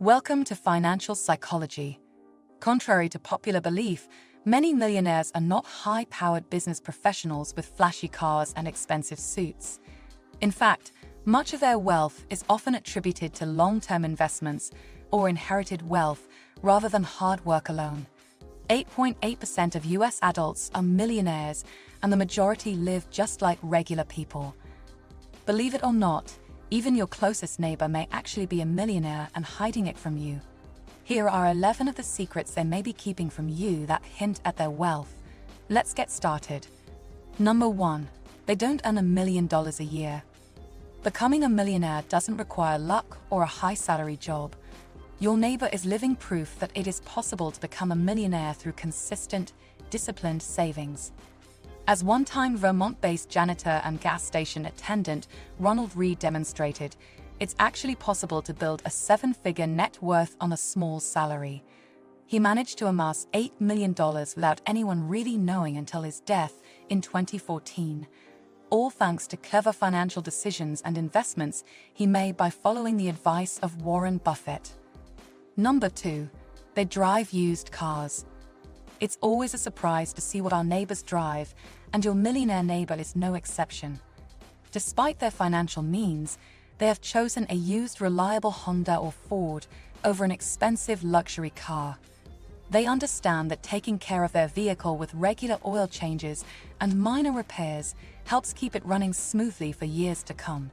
Welcome to Financial Psychology. Contrary to popular belief, many millionaires are not high-powered business professionals with flashy cars and expensive suits. In fact, much of their wealth is often attributed to long-term investments or inherited wealth rather than hard work alone. 8.8% of US adults are millionaires, and the majority live just like regular people. Believe it or not, even your closest neighbor may actually be a millionaire and hiding it from you. Here are 11 of the secrets they may be keeping from you that hint at their wealth. Let's get started. Number 1. They don't earn $1 million a year. Becoming a millionaire doesn't require luck or a high-salary job. Your neighbor is living proof that it is possible to become a millionaire through consistent, disciplined savings. As one-time Vermont-based janitor and gas station attendant Ronald Reed demonstrated, it's actually possible to build a 7-figure net worth on a small salary. He managed to amass $8 million without anyone really knowing until his death in 2014. All thanks to clever financial decisions and investments he made by following the advice of Warren Buffett. Number 2. They drive used cars. It's always a surprise to see what our neighbors drive, and your millionaire neighbor is no exception. Despite their financial means, they have chosen a used reliable Honda or Ford over an expensive luxury car. They understand that taking care of their vehicle with regular oil changes and minor repairs helps keep it running smoothly for years to come.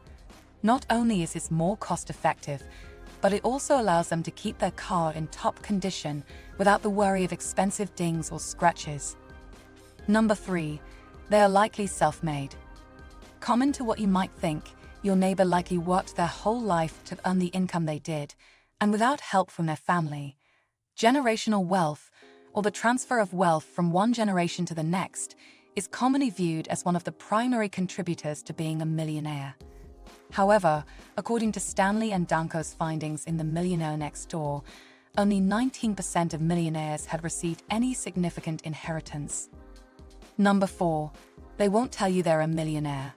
Not only is this more cost-effective, but it also allows them to keep their car in top condition without the worry of expensive dings or scratches. Number 3. They are likely self-made. Common to what you might think, your neighbor likely worked their whole life to earn the income they did, and without help from their family. Generational wealth, or the transfer of wealth from one generation to the next, is commonly viewed as one of the primary contributors to being a millionaire. However, according to Stanley and Danko's findings in The Millionaire Next Door, only 19% of millionaires had received any significant inheritance. Number 4. They won't tell you they're a millionaire.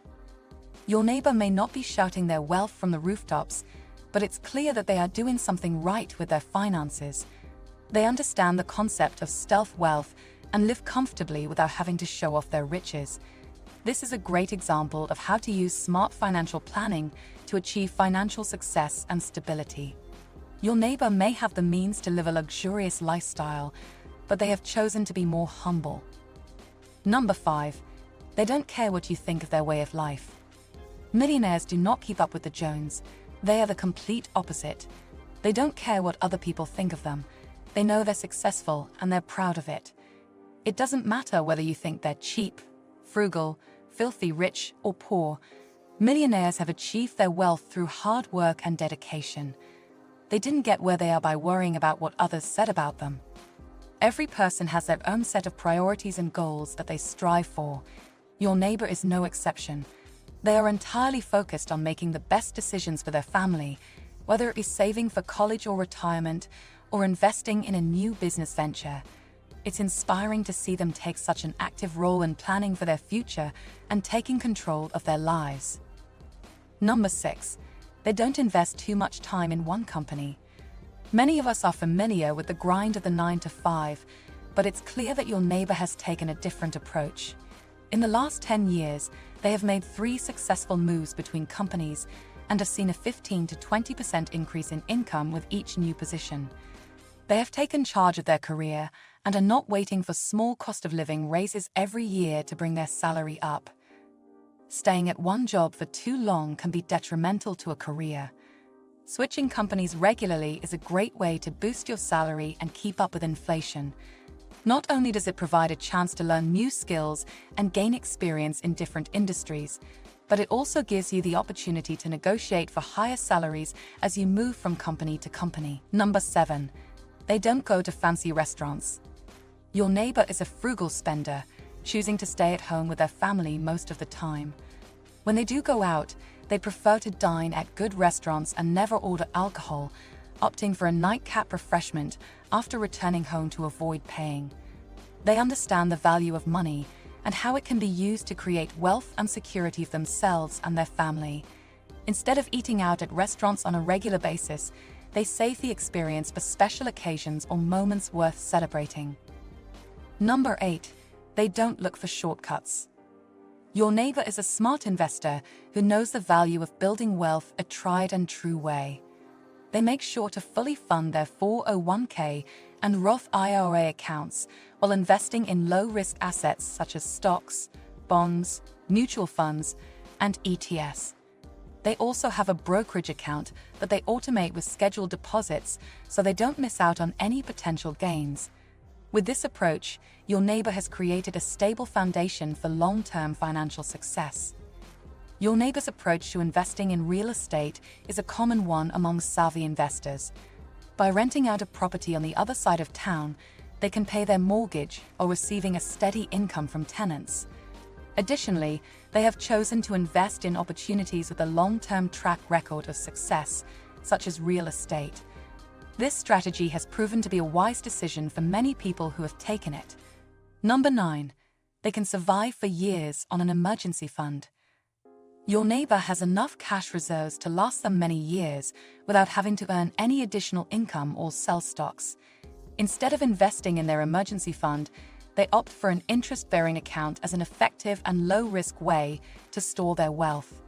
Your neighbor may not be shouting their wealth from the rooftops, but it's clear that they are doing something right with their finances. They understand the concept of stealth wealth and live comfortably without having to show off their riches. This is a great example of how to use smart financial planning to achieve financial success and stability. Your neighbor may have the means to live a luxurious lifestyle, but they have chosen to be more humble. Number 5. They don't care what you think of their way of life. Millionaires do not keep up with the Jones. They are the complete opposite. They don't care what other people think of them. They know they're successful and they're proud of it. It doesn't matter whether you think they're cheap, frugal, filthy rich, or poor. Millionaires have achieved their wealth through hard work and dedication. They didn't get where they are by worrying about what others said about them. Every person has their own set of priorities and goals that they strive for. Your neighbor is no exception. They are entirely focused on making the best decisions for their family, whether it be saving for college or retirement, or investing in a new business venture. It's inspiring to see them take such an active role in planning for their future and taking control of their lives. Number 6. They don't invest too much time in one company. Many of us are familiar with the grind of the 9-to-5, but it's clear that your neighbor has taken a different approach. In the last 10 years, they have made 3 successful moves between companies and have seen a 15 to 20% increase in income with each new position. They have taken charge of their career and are not waiting for small cost of living raises every year to bring their salary up. Staying at one job for too long can be detrimental to a career. Switching companies regularly is a great way to boost your salary and keep up with inflation. Not only does it provide a chance to learn new skills and gain experience in different industries, but it also gives you the opportunity to negotiate for higher salaries as you move from company to company. Number 7. They don't go to fancy restaurants. Your neighbor is a frugal spender, choosing to stay at home with their family most of the time. When they do go out, they prefer to dine at good restaurants and never order alcohol, opting for a nightcap refreshment after returning home to avoid paying. They understand the value of money and how it can be used to create wealth and security for themselves and their family. Instead of eating out at restaurants on a regular basis, they save the experience for special occasions or moments worth celebrating. Number 8. They don't look for shortcuts. Your neighbor is a smart investor who knows the value of building wealth a tried and true way. They make sure to fully fund their 401k and Roth IRA accounts while investing in low-risk assets such as stocks, bonds, mutual funds, and ETFs. They also have a brokerage account that they automate with scheduled deposits so they don't miss out on any potential gains. With this approach, your neighbor has created a stable foundation for long-term financial success. Your neighbor's approach to investing in real estate is a common one among savvy investors. By renting out a property on the other side of town, they can pay their mortgage or receiving a steady income from tenants. Additionally, they have chosen to invest in opportunities with a long-term track record of success, such as real estate. This strategy has proven to be a wise decision for many people who have taken it. Number 9. They can survive for years on an emergency fund. Your neighbor has enough cash reserves to last them many years without having to earn any additional income or sell stocks. Instead of investing in their emergency fund, they opt for an interest-bearing account as an effective and low-risk way to store their wealth.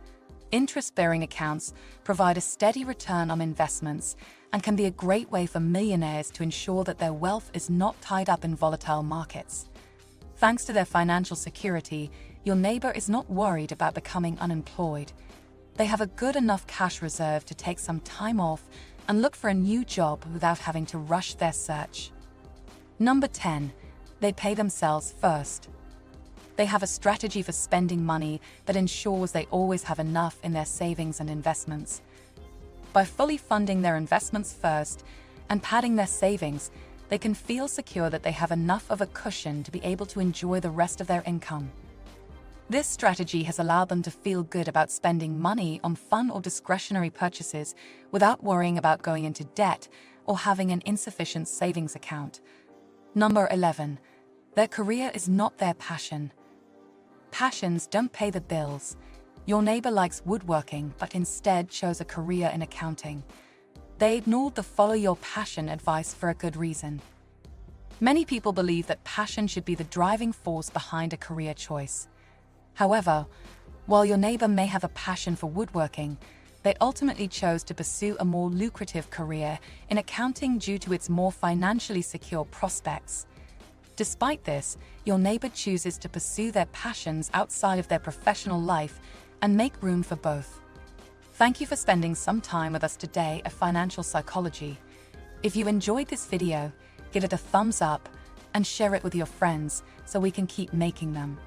Interest-bearing accounts provide a steady return on investments and can be a great way for millionaires to ensure that their wealth is not tied up in volatile markets. Thanks to their financial security, your neighbor is not worried about becoming unemployed. They have a good enough cash reserve to take some time off and look for a new job without having to rush their search. Number 10. They pay themselves first. They have a strategy for spending money that ensures they always have enough in their savings and investments. By fully funding their investments first and padding their savings, they can feel secure that they have enough of a cushion to be able to enjoy the rest of their income. This strategy has allowed them to feel good about spending money on fun or discretionary purchases without worrying about going into debt or having an insufficient savings account. Number 11. Their career is not their passion. Passions don't pay the bills. Your neighbor likes woodworking but instead chose a career in accounting. They ignored the follow your passion advice for a good reason. Many people believe that passion should be the driving force behind a career choice. However, while your neighbor may have a passion for woodworking, they ultimately chose to pursue a more lucrative career in accounting due to its more financially secure prospects. Despite this, your neighbor chooses to pursue their passions outside of their professional life and make room for both. Thank you for spending some time with us today at Financial Psychology. If you enjoyed this video, give it a thumbs up and share it with your friends so we can keep making them.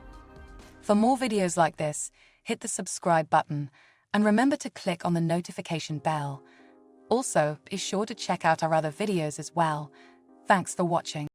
For more videos like this, hit the subscribe button and remember to click on the notification bell. Also, be sure to check out our other videos as well. Thanks for watching.